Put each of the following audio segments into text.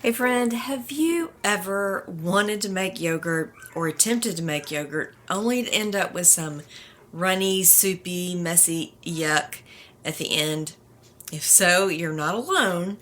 Hey friend, have you ever wanted to make yogurt or attempted to make yogurt only to end up with some runny, soupy, messy yuck at the end? If so, you're not alone,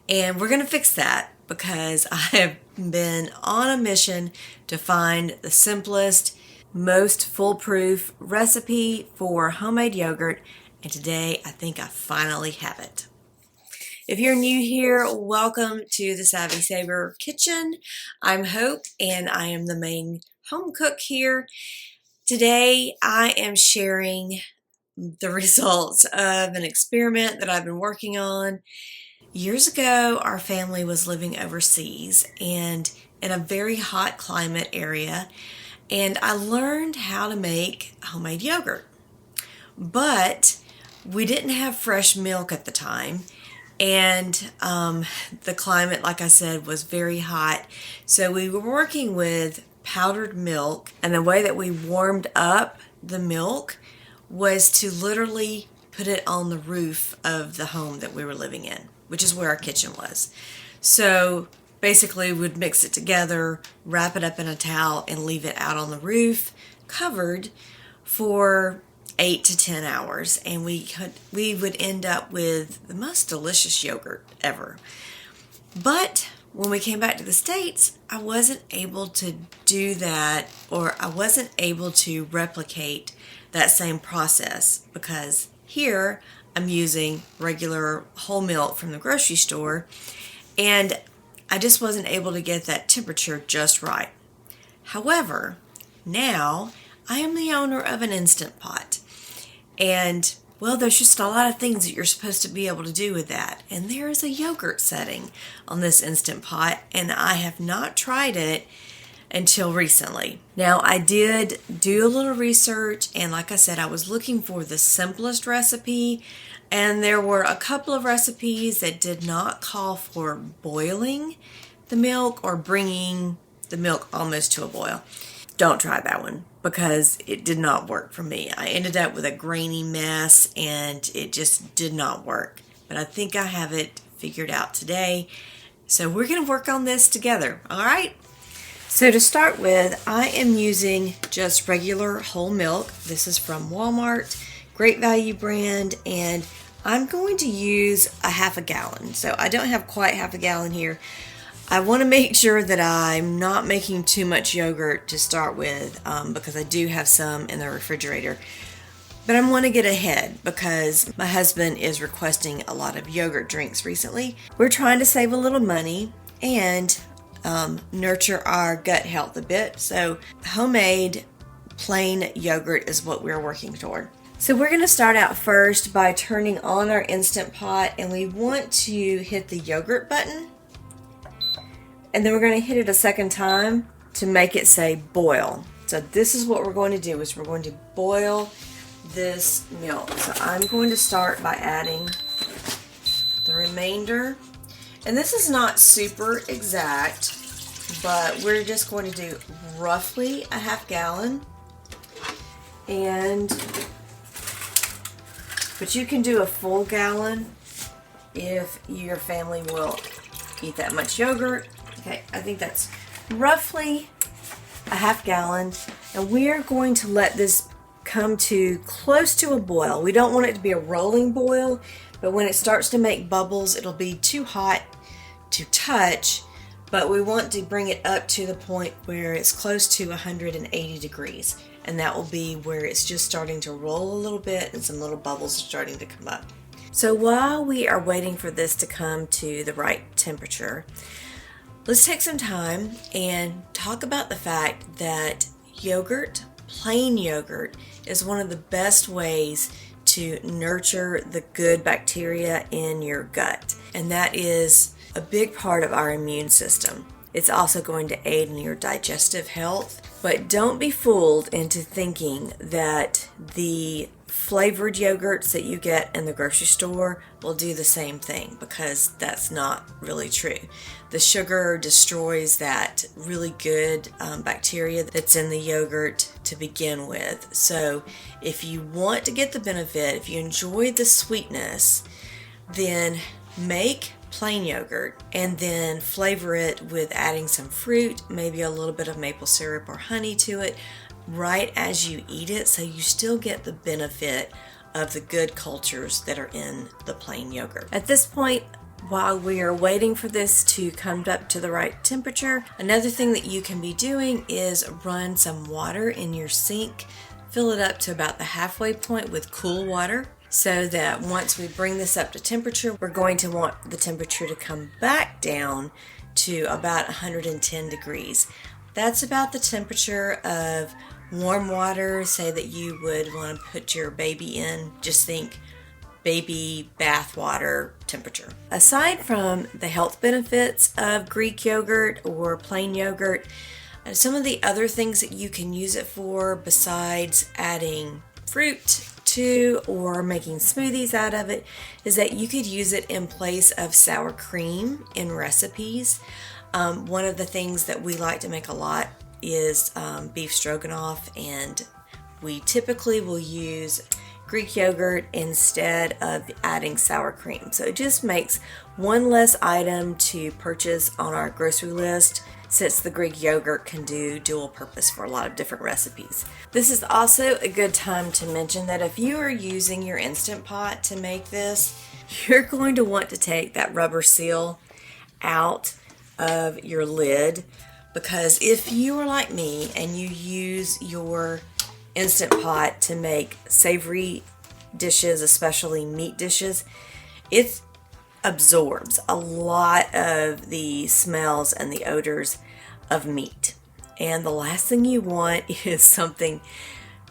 and we're going to fix that because I have been on a mission to find the simplest, most foolproof recipe for homemade yogurt, and today I think I finally have it. If you're new here, welcome to the Savvy Savor Kitchen. I'm Hope and I am the main home cook here. Today I am sharing the results of an experiment that I've been working on. Years ago, our family was living overseas and in a very hot climate area, and I learned how to make homemade yogurt. But we didn't have fresh milk at the time. And the climate, like I said, was very hot. So we were working with powdered milk. And the way that we warmed up the milk was to literally put it on the roof of the home that we were living in, which is where our kitchen was. So basically, we'd mix it together, wrap it up in a towel, and leave it out on the roof, covered for 8 to 10 hours, and we would end up with the most delicious yogurt ever. But when we came back to the States, I wasn't able to do that, or I wasn't able to replicate that same process, because here I'm using regular whole milk from the grocery store, and I just wasn't able to get that temperature just right. However, now I am the owner of an Instant Pot. And, well, there's just a lot of things that you're supposed to be able to do with that. And there is a yogurt setting on this Instant Pot, and I have not tried it until recently. Now, I did do a little research, and like I said, I was looking for the simplest recipe, and there were a couple of recipes that did not call for boiling the milk or bringing the milk almost to a boil. Don't try that one because it did not work for me. I ended up with a grainy mess and it just did not work. But I think I have it figured out today. So we're going to work on this together. All right. So to start with, I am using just regular whole milk. This is from Walmart, Great Value brand, and I'm going to use a half a gallon. So I don't have quite half a gallon here. I want to make sure that I'm not making too much yogurt to start with because I do have some in the refrigerator. But I want to get ahead because my husband is requesting a lot of yogurt drinks recently. We're trying to save a little money and nurture our gut health a bit. So homemade plain yogurt is what we're working toward. So we're going to start out first by turning on our Instant Pot, and we want to hit the yogurt button. And then we're going to hit it a second time to make it say boil. So this is what we're going to do, is we're going to boil this milk. So I'm going to start by adding the remainder. And this is not super exact, but we're just going to do roughly a half gallon. But you can do a full gallon if your family will eat that much yogurt. Okay, I think that's roughly a half gallon, and we're going to let this come to close to a boil. We don't want it to be a rolling boil, but when it starts to make bubbles, it'll be too hot to touch, but we want to bring it up to the point where it's close to 180 degrees, and that will be where it's just starting to roll a little bit and some little bubbles are starting to come up. So while we are waiting for this to come to the right temperature, let's take some time and talk about the fact that yogurt, plain yogurt, is one of the best ways to nurture the good bacteria in your gut. And that is a big part of our immune system. It's also going to aid in your digestive health. But don't be fooled into thinking that the flavored yogurts that you get in the grocery store will do the same thing, because that's not really true. The sugar destroys that really good bacteria that's in the yogurt to begin with. So if you want to get the benefit, if you enjoy the sweetness, then make plain yogurt and then flavor it with adding some fruit, maybe a little bit of maple syrup or honey to it right as you eat it, so you still get the benefit of the good cultures that are in the plain yogurt. At this point, while we are waiting for this to come up to the right temperature, another thing that you can be doing is run some water in your sink, fill it up to about the halfway point with cool water, so that once we bring this up to temperature, we're going to want the temperature to come back down to about 110 degrees. That's about the temperature of warm water, say that you would want to put your baby in. Just think baby bath water temperature. Aside from the health benefits of Greek yogurt or plain yogurt, some of the other things that you can use it for besides adding fruit to or making smoothies out of it is that you could use it in place of sour cream in recipes. One of the things that we like to make a lot is beef stroganoff, and we typically will use Greek yogurt instead of adding sour cream. So it just makes one less item to purchase on our grocery list, since the Greek yogurt can do dual purpose for a lot of different recipes. This is also a good time to mention that if you are using your Instant Pot to make this, you're going to want to take that rubber seal out of your lid, because if you are like me and you use your Instant Pot to make savory dishes, especially meat dishes, it absorbs a lot of the smells and the odors of meat. And the last thing you want is something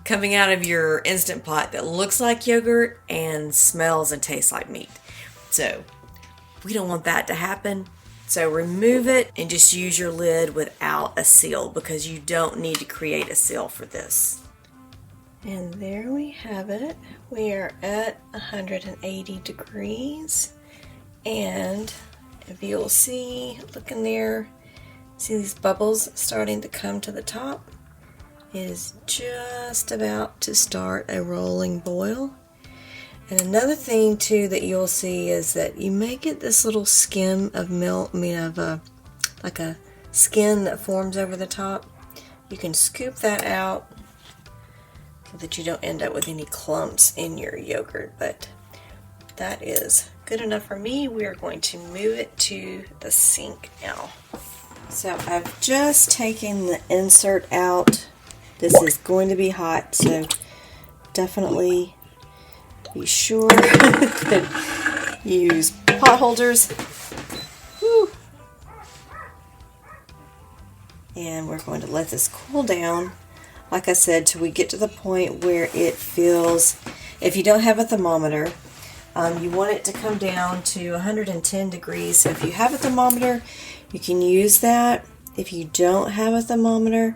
coming out of your Instant Pot that looks like yogurt and smells and tastes like meat. So we don't want that to happen. So remove it and just use your lid without a seal, because you don't need to create a seal for this. And there we have it. We are at 180 degrees. And if you'll see, look in there, see these bubbles starting to come to the top? It is just about to start a rolling boil. And another thing too that you'll see is that you may get this little skim of milk, like a skin that forms over the top. You can scoop that out so that you don't end up with any clumps in your yogurt, but that is good enough for me. We are going to move it to the sink now. So I've just taken the insert out. This is going to be hot, so definitely be sure to use pot holders. Whew. And we're going to let this cool down, like I said, till we get to the point where it feels, if you don't have a thermometer, you want it to come down to 110 degrees. So if you have a thermometer, you can use that. If you don't have a thermometer,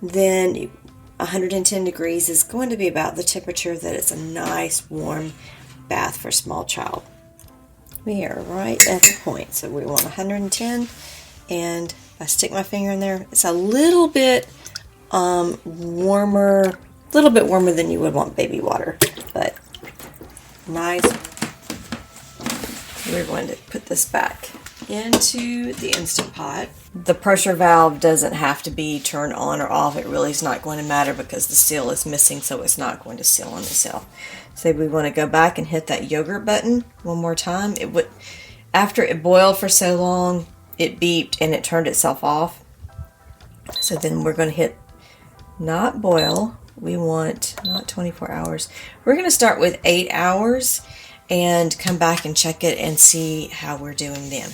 then 110 degrees is going to be about the temperature that it's a nice warm bath for a small child. We are right at the point. So we want 110, and if I stick my finger in there, it's a little bit warmer, a little bit warmer than you would want baby water, but nice. We're going to put this back into the Instant Pot. The pressure valve doesn't have to be turned on or off. It really is not going to matter because the seal is missing, so it's not going to seal on itself. So we want to go back and hit that yogurt button one more time. It would, after it boiled for so long, it beeped and it turned itself off. So then we're going to hit not boil. We want not 24 hours. We're going to start with 8 hours and come back and check it and see how we're doing then.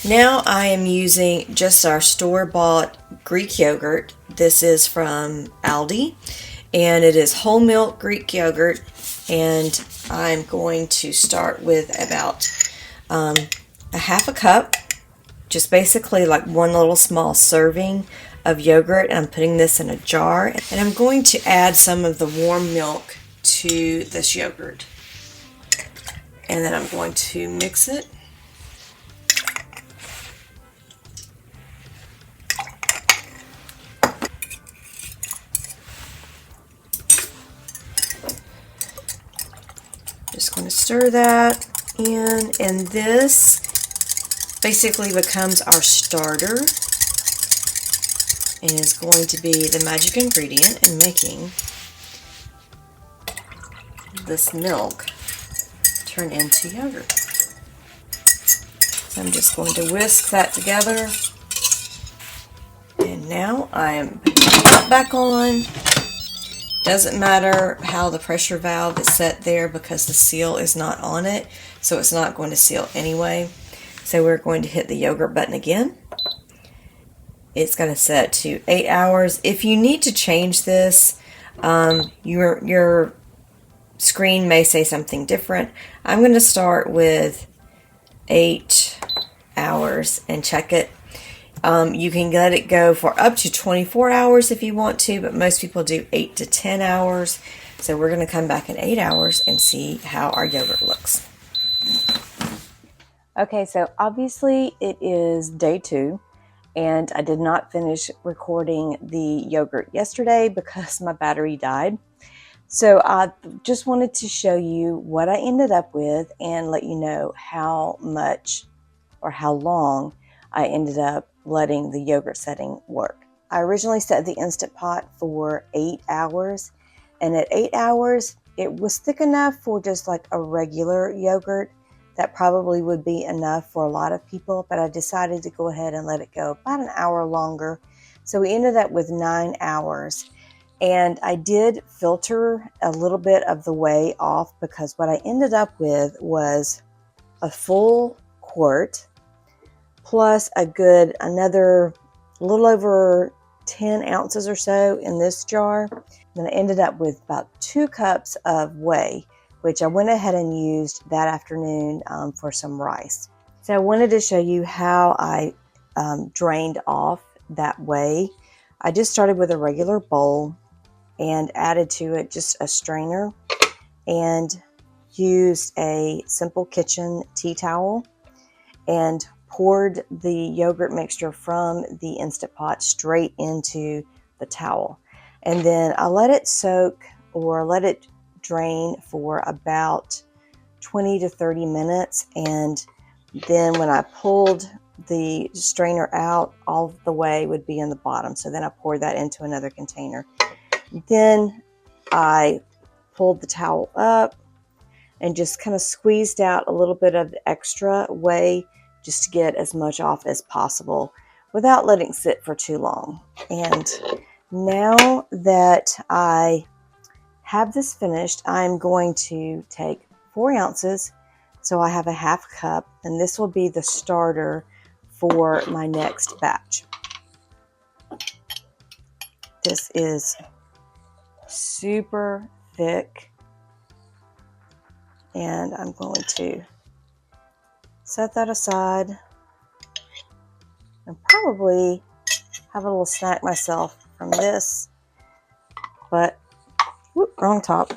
Now I am using just our store-bought Greek yogurt. This is from Aldi, and it is whole milk Greek yogurt, and I'm going to start with about a half a cup, just basically like one little small serving of yogurt. And I'm putting this in a jar, and I'm going to add some of the warm milk to this yogurt, and then I'm going to mix it. Just going to stir that in, and this basically becomes our starter and is going to be the magic ingredient in making this milk turn into yogurt. So I'm just going to whisk that together, and now I'm putting the top back on. Doesn't matter how the pressure valve is set there because the seal is not on it, so it's not going to seal anyway. So we're going to hit the yogurt button again. It's going to set to 8 hours. If you need to change this, your screen may say something different. I'm going to start with 8 hours and check it. You can let it go for up to 24 hours if you want to, but most people do 8 to 10 hours. So we're going to come back in 8 hours and see how our yogurt looks. Okay, so obviously it is day 2, and I did not finish recording the yogurt yesterday because my battery died. So I just wanted to show you what I ended up with and let you know how much or how long I ended up letting the yogurt setting work. I originally set the Instant Pot for 8 hours, and at 8 hours it was thick enough for just like a regular yogurt. That probably would be enough for a lot of people, but I decided to go ahead and let it go about an hour longer. So we ended up with 9 hours, and I did filter a little bit of the whey off because what I ended up with was a full quart plus another little over 10 ounces or so in this jar. Then I ended up with about 2 cups of whey, which I went ahead and used that afternoon for some rice. So I wanted to show you how I drained off that whey. I just started with a regular bowl and added to it just a strainer and used a simple kitchen tea towel and poured the yogurt mixture from the Instant Pot straight into the towel. And then I let it soak or let it drain for about 20 to 30 minutes. And then when I pulled the strainer out, all of the whey would be in the bottom. So then I poured that into another container. Then I pulled the towel up and just kind of squeezed out a little bit of the extra whey just to get as much off as possible without letting it sit for too long. And now that I have this finished, I'm going to take 4 ounces, so I have a half cup, and this will be the starter for my next batch. This is super thick, and I'm going to set that aside and probably have a little snack myself from this, but whoop, wrong top.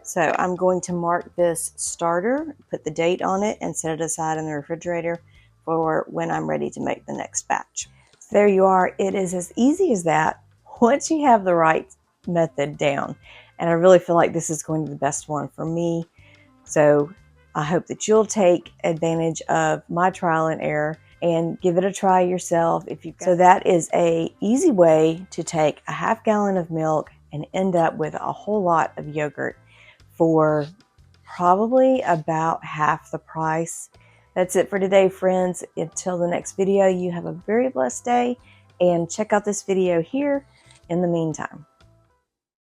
So I'm going to mark this starter, put the date on it, and set it aside in the refrigerator for when I'm ready to make the next batch. So there you are. It is as easy as that once you have the right method down. And I really feel like this is going to be the best one for me. So I hope that you'll take advantage of my trial and error and give it a try yourself. So that is a easy way to take a half gallon of milk and end up with a whole lot of yogurt for probably about half the price. That's it for today, friends. Until the next video, you have a very blessed day, and check out this video here in the meantime.